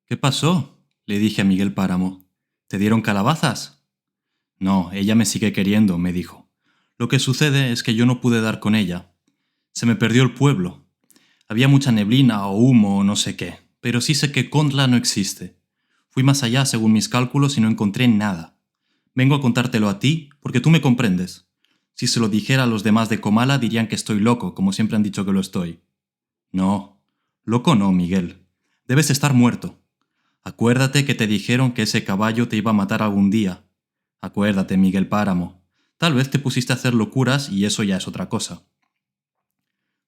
¿Qué pasó? Le dije a Miguel Páramo. ¿Te dieron calabazas? No, ella me sigue queriendo, me dijo. Lo que sucede es que yo no pude dar con ella. Se me perdió el pueblo. Había mucha neblina o humo o no sé qué, pero sí sé que Kondla no existe. Fui más allá según mis cálculos y no encontré nada. Vengo a contártelo a ti porque tú me comprendes. Si se lo dijera a los demás de Comala dirían que estoy loco, como siempre han dicho que lo estoy. No, loco no, Miguel. Debes estar muerto. Acuérdate que te dijeron que ese caballo te iba a matar algún día. Acuérdate, Miguel Páramo. Tal vez te pusiste a hacer locuras y eso ya es otra cosa.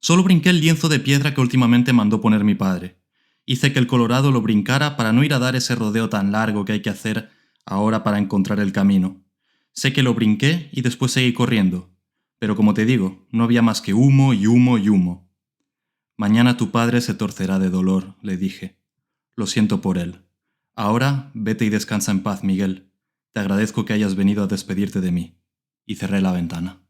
Solo brinqué el lienzo de piedra que últimamente mandó poner mi padre. Hice que el Colorado lo brincara para no ir a dar ese rodeo tan largo que hay que hacer ahora para encontrar el camino. Sé que lo brinqué y después seguí corriendo. Pero como te digo, no había más que humo y humo y humo. Mañana tu padre se torcerá de dolor, le dije. Lo siento por él. Ahora vete y descansa en paz, Miguel. Te agradezco que hayas venido a despedirte de mí. Y cerré la ventana.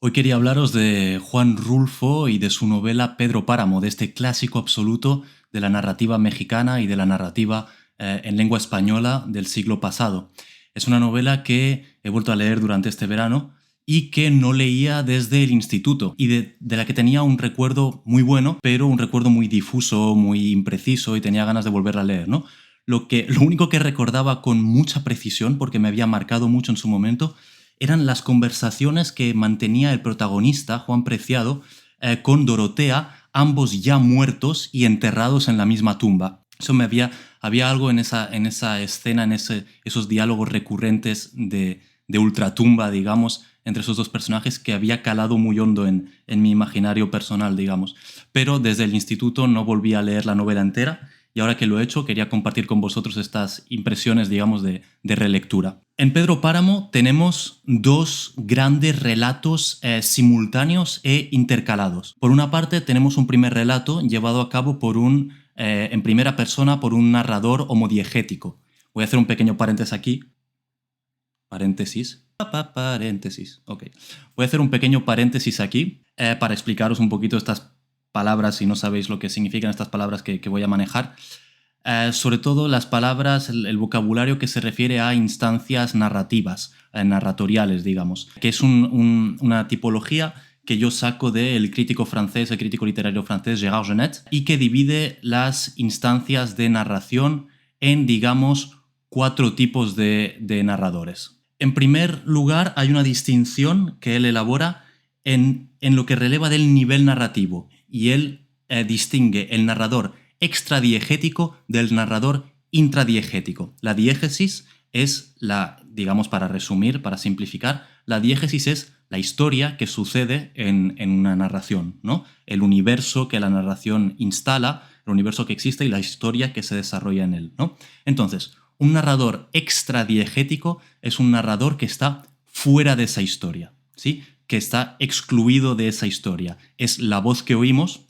Hoy quería hablaros de Juan Rulfo y de su novela Pedro Páramo, de este clásico absoluto de la narrativa mexicana y de la narrativa en lengua española del siglo pasado. Es una novela que he vuelto a leer durante este verano y que no leía desde el instituto y de la que tenía un recuerdo muy bueno, pero un recuerdo muy difuso, muy impreciso y tenía ganas de volverla a leer, ¿no? Lo único que recordaba con mucha precisión, porque me había marcado mucho en su momento, eran las conversaciones que mantenía el protagonista, Juan Preciado, con Dorotea, ambos ya muertos y enterrados en la misma tumba. Había algo en esa escena, esos diálogos recurrentes de ultratumba, digamos, entre esos dos personajes que había calado muy hondo en mi imaginario personal, digamos. Pero desde el instituto no volví a leer la novela entera y ahora que lo he hecho quería compartir con vosotros estas impresiones, digamos, de relectura. En Pedro Páramo tenemos dos grandes relatos simultáneos e intercalados. Por una parte tenemos un primer relato llevado a cabo en primera persona por un narrador homodiegético. Voy a hacer un pequeño paréntesis aquí. Paréntesis. Ok. Voy a hacer un pequeño paréntesis aquí para explicaros un poquito estas palabras si no sabéis lo que significan estas palabras que voy a manejar. Sobre todo las palabras, el vocabulario que se refiere a instancias narrativas, narratoriales, digamos, que es una tipología que yo saco del crítico francés, el crítico literario francés Gérard Genette, y que divide las instancias de narración en, digamos, cuatro tipos de narradores. En primer lugar, hay una distinción que él elabora en lo que releva del nivel narrativo, y él distingue el narrador extradiegético del narrador intradiegético. La diégesis es digamos para resumir, para simplificar, la diégesis es la historia que sucede en una narración, ¿no? El universo que la narración instala, el universo que existe y la historia que se desarrolla en él, ¿no? Entonces, un narrador extradiegético es un narrador que está fuera de esa historia, ¿sí? Que está excluido de esa historia. Es la voz que oímos,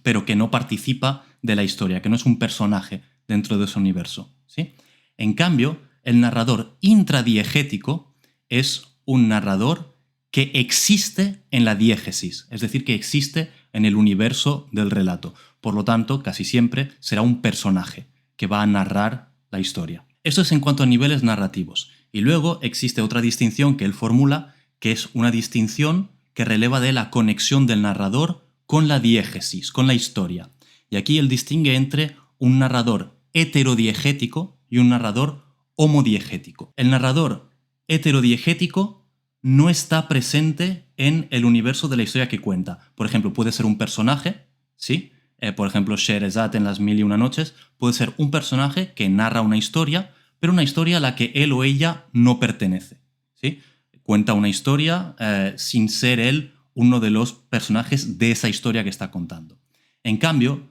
pero que no participa de la historia, que no es un personaje dentro de ese universo, ¿sí? En cambio, el narrador intradiegético es un narrador que existe en la diégesis, es decir, que existe en el universo del relato. Por lo tanto, casi siempre será un personaje que va a narrar la historia. Esto es en cuanto a niveles narrativos. Y luego existe otra distinción que él formula, que es una distinción que releva de la conexión del narrador con la diégesis, con la historia. Y aquí él distingue entre un narrador heterodiegético y un narrador homodiegético. El narrador heterodiegético no está presente en el universo de la historia que cuenta. Por ejemplo, puede ser un personaje, ¿sí? Por ejemplo, Scheherazade en Las Mil y Una Noches puede ser un personaje que narra una historia, pero una historia a la que él o ella no pertenece, ¿sí? Cuenta una historia sin ser él uno de los personajes de esa historia que está contando. En cambio,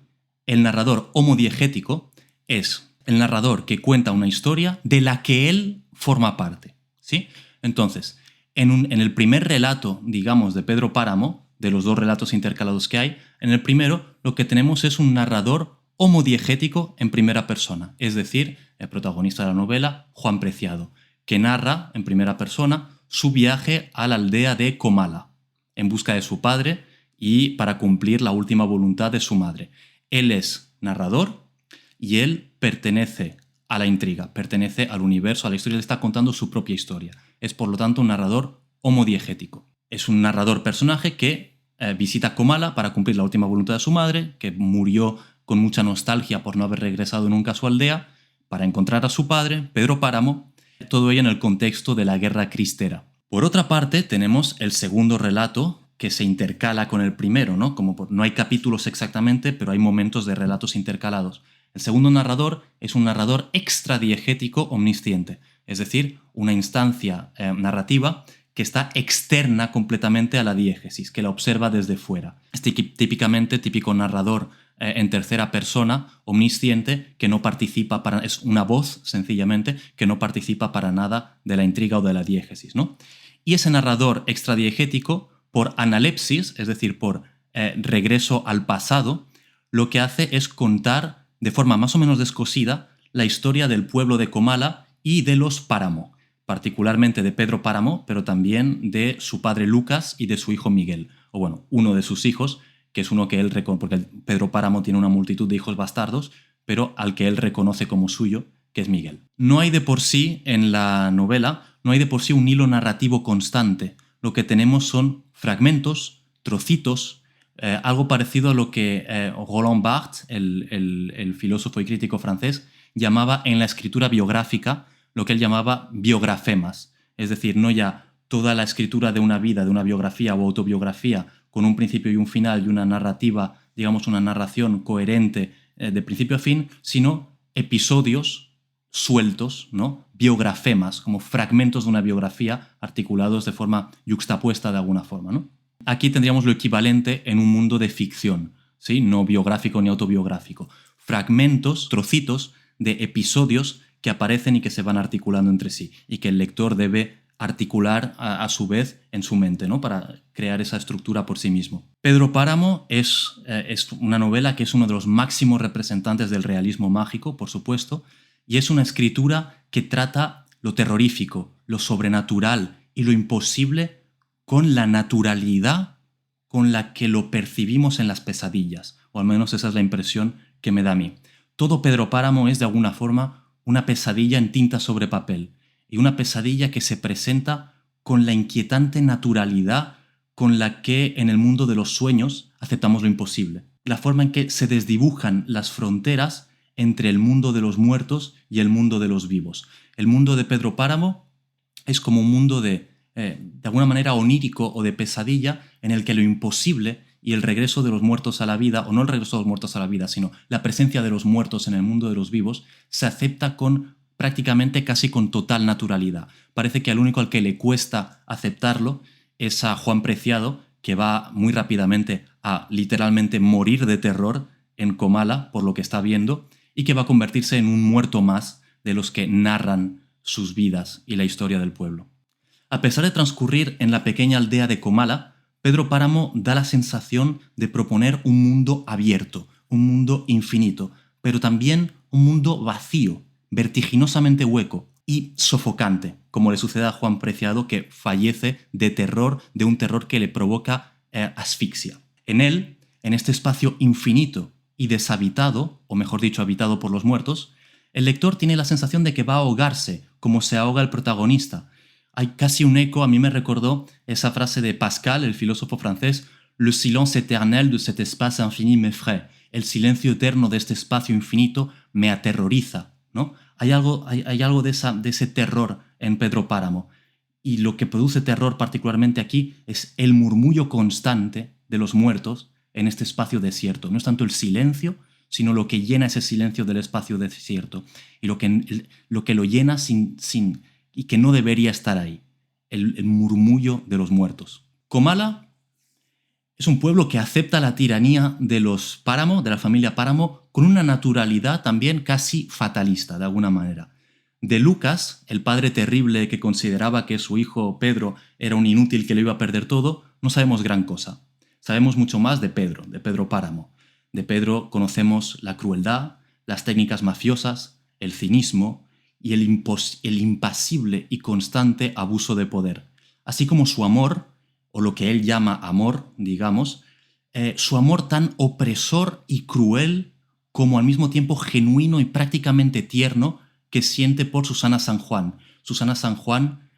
el narrador homodiegético es el narrador que cuenta una historia de la que él forma parte, ¿sí? Entonces, en el primer relato, digamos, de Pedro Páramo, de los dos relatos intercalados que hay, en el primero lo que tenemos es un narrador homodiegético en primera persona, es decir, el protagonista de la novela, Juan Preciado, que narra en primera persona su viaje a la aldea de Comala, en busca de su padre y para cumplir la última voluntad de su madre. Él es narrador y él pertenece a la intriga, pertenece al universo, a la historia, le está contando su propia historia. Es por lo tanto un narrador homodiegético. Es un narrador personaje que visita Comala para cumplir la última voluntad de su madre, que murió con mucha nostalgia por no haber regresado nunca a su aldea, para encontrar a su padre, Pedro Páramo, todo ello en el contexto de la guerra cristera. Por otra parte, tenemos el segundo relato que se intercala con el primero, ¿no? No hay capítulos exactamente, pero hay momentos de relatos intercalados. El segundo narrador es un narrador extradiegético omnisciente, es decir, una instancia narrativa que está externa completamente a la diégesis, que la observa desde fuera. Es típico narrador en tercera persona, omnisciente, que no participa es una voz, sencillamente, que no participa para nada de la intriga o de la diégesis, ¿no? Y ese narrador extradiegético, por analepsis, es decir, por regreso al pasado, lo que hace es contar de forma más o menos descosida la historia del pueblo de Comala y de los Páramo, particularmente de Pedro Páramo, pero también de su padre Lucas y de su hijo Miguel, o bueno, uno de sus hijos, que es uno que él reconoce, porque Pedro Páramo tiene una multitud de hijos bastardos, pero al que él reconoce como suyo, que es Miguel. No hay de por sí en la novela, no hay de por sí un hilo narrativo constante. Lo que tenemos son fragmentos, trocitos, algo parecido a lo que Roland Barthes, el filósofo y crítico francés, llamaba en la escritura biográfica, lo que él llamaba biografemas. Es decir, no ya toda la escritura de una vida, de una biografía o autobiografía, con un principio y un final y una narrativa, digamos una narración coherente de principio a fin, sino episodios sueltos, ¿no? Biografemas, como fragmentos de una biografía articulados de forma yuxtapuesta de alguna forma, ¿no? Aquí tendríamos lo equivalente en un mundo de ficción, ¿sí? No biográfico ni autobiográfico. Fragmentos, trocitos de episodios que aparecen y que se van articulando entre sí y que el lector debe articular a su vez en su mente, ¿no? Para crear esa estructura por sí mismo. Pedro Páramo es una novela que es uno de los máximos representantes del realismo mágico, por supuesto, y es una escritura que trata lo terrorífico, lo sobrenatural y lo imposible con la naturalidad con la que lo percibimos en las pesadillas, o al menos esa es la impresión que me da a mí. Todo Pedro Páramo es de alguna forma una pesadilla en tinta sobre papel, y una pesadilla que se presenta con la inquietante naturalidad con la que en el mundo de los sueños aceptamos lo imposible. La forma en que se desdibujan las fronteras entre el mundo de los muertos y el mundo de los vivos. El mundo de Pedro Páramo es como un mundo de alguna manera onírico o de pesadilla en el que lo imposible y el regreso de los muertos a la vida, o no el regreso de los muertos a la vida, sino la presencia de los muertos en el mundo de los vivos, se acepta con prácticamente casi con total naturalidad. Parece que al único al que le cuesta aceptarlo es a Juan Preciado, que va muy rápidamente a literalmente morir de terror en Comala por lo que está viendo y que va a convertirse en un muerto más de los que narran sus vidas y la historia del pueblo. A pesar de transcurrir en la pequeña aldea de Comala, Pedro Páramo da la sensación de proponer un mundo abierto, un mundo infinito, pero también un mundo vacío, vertiginosamente hueco y sofocante, como le sucede a Juan Preciado, que fallece de terror, de un terror que le provoca asfixia. En él, en este espacio infinito y deshabitado, o mejor dicho, habitado por los muertos, el lector tiene la sensación de que va a ahogarse, como se ahoga el protagonista. Hay casi un eco, a mí me recordó esa frase de Pascal, el filósofo francés, «Le silence éternel de cet espace infini m'effraie». El silencio eterno de este espacio infinito me aterroriza, ¿no? Hay algo de ese terror en Pedro Páramo. Y lo que produce terror particularmente aquí es el murmullo constante de los muertos en este espacio desierto. No es tanto el silencio, sino lo que llena ese silencio del espacio desierto. Y lo que lo llena y que no debería estar ahí. El murmullo de los muertos. Comala es un pueblo que acepta la tiranía de los Páramo, de la familia Páramo, con una naturalidad también casi fatalista, de alguna manera. De Lucas, el padre terrible que consideraba que su hijo Pedro era un inútil que lo iba a perder todo, no sabemos gran cosa. Sabemos mucho más de Pedro Páramo. De Pedro conocemos la crueldad, las técnicas mafiosas, el cinismo y el impasible y constante abuso de poder, así como su amor, o lo que él llama amor, digamos, su amor tan opresor y cruel como al mismo tiempo genuino y prácticamente tierno que siente por Susana San Juan. Susana San Juan,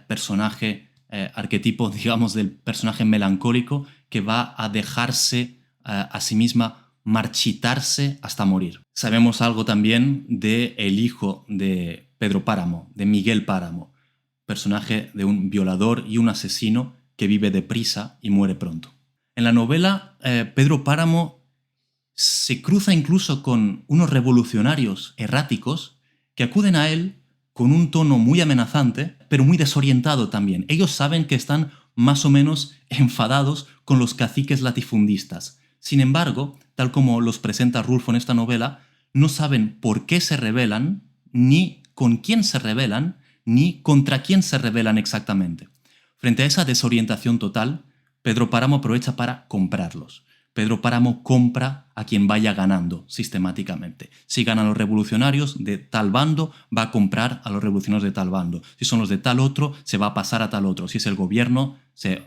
personaje, arquetipo, digamos, del personaje melancólico que va a dejarse a sí misma marchitarse hasta morir. Sabemos algo también del hijo de Pedro Páramo, de Miguel Páramo, personaje de un violador y un asesino que vive deprisa y muere pronto. En la novela, Pedro Páramo se cruza incluso con unos revolucionarios erráticos que acuden a él con un tono muy amenazante, pero muy desorientado también. Ellos saben que están más o menos enfadados con los caciques latifundistas. Sin embargo, tal como los presenta Rulfo en esta novela, no saben por qué se rebelan, ni con quién se rebelan, ni contra quién se rebelan exactamente. Frente a esa desorientación total, Pedro Páramo aprovecha para comprarlos. Pedro Páramo compra a quien vaya ganando sistemáticamente. Si ganan los revolucionarios de tal bando, va a comprar a los revolucionarios de tal bando. Si son los de tal otro, se va a pasar a tal otro. Si es el gobierno, se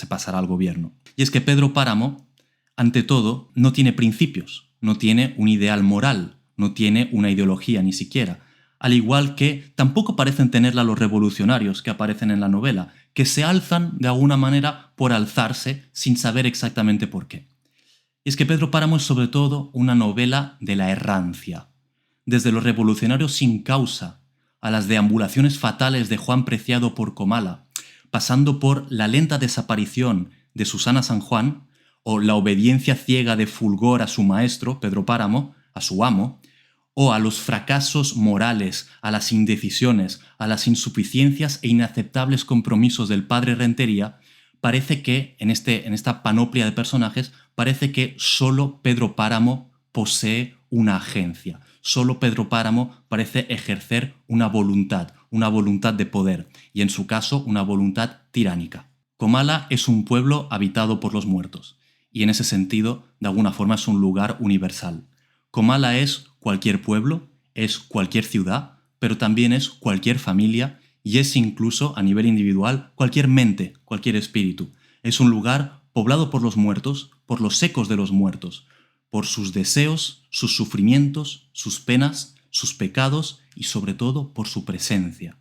pasará al gobierno. Y es que Pedro Páramo, ante todo, no tiene principios, no tiene un ideal moral, no tiene una ideología ni siquiera. Al igual que tampoco parecen tenerla los revolucionarios que aparecen en la novela, que se alzan de alguna manera por alzarse sin saber exactamente por qué. Y es que Pedro Páramo es sobre todo una novela de la errancia. Desde los revolucionarios sin causa a las deambulaciones fatales de Juan Preciado por Comala, pasando por la lenta desaparición de Susana San Juan o la obediencia ciega de Fulgor a su maestro, Pedro Páramo, a su amo, o a los fracasos morales, a las indecisiones, a las insuficiencias e inaceptables compromisos del padre Rentería, parece que, en esta panoplia de personajes, parece que solo Pedro Páramo posee una agencia. Solo Pedro Páramo parece ejercer una voluntad de poder, y en su caso una voluntad tiránica. Comala es un pueblo habitado por los muertos, y en ese sentido, de alguna forma, es un lugar universal. Comala es cualquier pueblo, es cualquier ciudad, pero también es cualquier familia y es incluso, a nivel individual, cualquier mente, cualquier espíritu. Es un lugar poblado por los muertos, por los ecos de los muertos, por sus deseos, sus sufrimientos, sus penas, sus pecados y sobre todo por su presencia.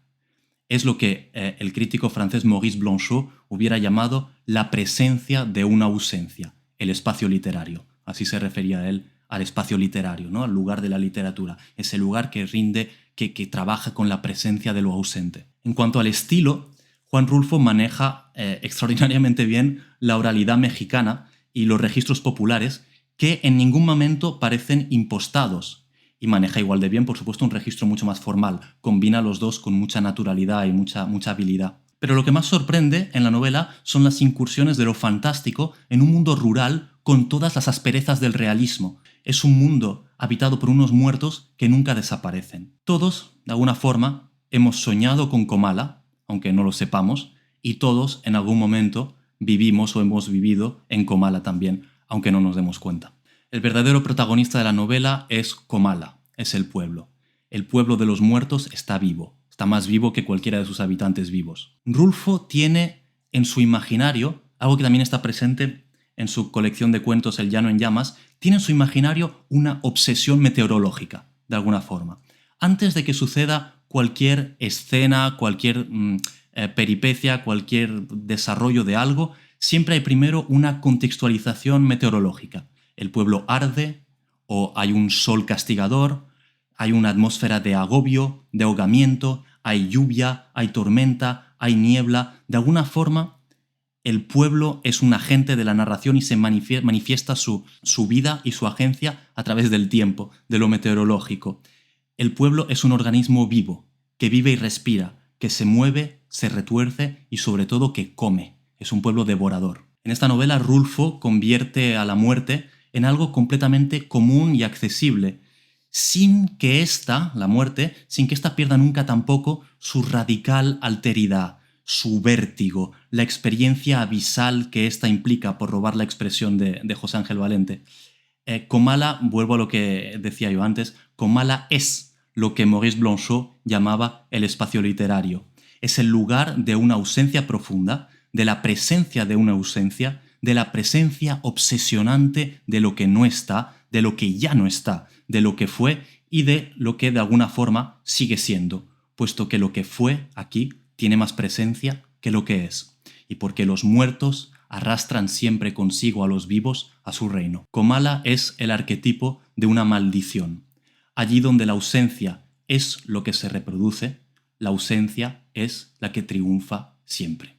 Es lo que el crítico francés Maurice Blanchot hubiera llamado la presencia de una ausencia, el espacio literario. Así se refería él al espacio literario, ¿no? Al lugar de la literatura, ese lugar que rinde, que trabaja con la presencia de lo ausente. En cuanto al estilo, Juan Rulfo maneja extraordinariamente bien la oralidad mexicana y los registros populares que en ningún momento parecen impostados, y maneja igual de bien, por supuesto, un registro mucho más formal. Combina los dos con mucha naturalidad y mucha habilidad. Pero lo que más sorprende en la novela son las incursiones de lo fantástico en un mundo rural con todas las asperezas del realismo. Es un mundo habitado por unos muertos que nunca desaparecen. Todos, de alguna forma, hemos soñado con Comala, aunque no lo sepamos, y todos, en algún momento, vivimos o hemos vivido en Comala también, aunque no nos demos cuenta. El verdadero protagonista de la novela es Comala, es el pueblo. El pueblo de los muertos está vivo, está más vivo que cualquiera de sus habitantes vivos. Rulfo tiene en su imaginario, algo que también está presente en su colección de cuentos El llano en llamas, tiene en su imaginario una obsesión meteorológica, de alguna forma. Antes de que suceda cualquier escena, cualquier peripecia, cualquier desarrollo de algo, siempre hay primero una contextualización meteorológica. El pueblo arde, o hay un sol castigador, hay una atmósfera de agobio, de ahogamiento, hay lluvia, hay tormenta, hay niebla. De alguna forma, el pueblo es un agente de la narración y se manifiesta su vida y su agencia a través del tiempo, de lo meteorológico. El pueblo es un organismo vivo, que vive y respira, que se mueve, se retuerce y sobre todo que come. Es un pueblo devorador. En esta novela, Rulfo convierte a la muerte en algo completamente común y accesible, sin que la muerte, pierda nunca tampoco su radical alteridad, su vértigo, la experiencia abisal que ésta implica, por robar la expresión de José Ángel Valente. Comala, vuelvo a lo que decía yo antes, Comala es lo que Maurice Blanchot llamaba el espacio literario. Es el lugar de una ausencia profunda, de la presencia de una ausencia, de la presencia obsesionante de lo que no está, de lo que ya no está, de lo que fue y de lo que de alguna forma sigue siendo, puesto que lo que fue aquí tiene más presencia que lo que es, y porque los muertos arrastran siempre consigo a los vivos a su reino. Comala es el arquetipo de una maldición. Allí donde la ausencia es lo que se reproduce, la ausencia es la que triunfa siempre.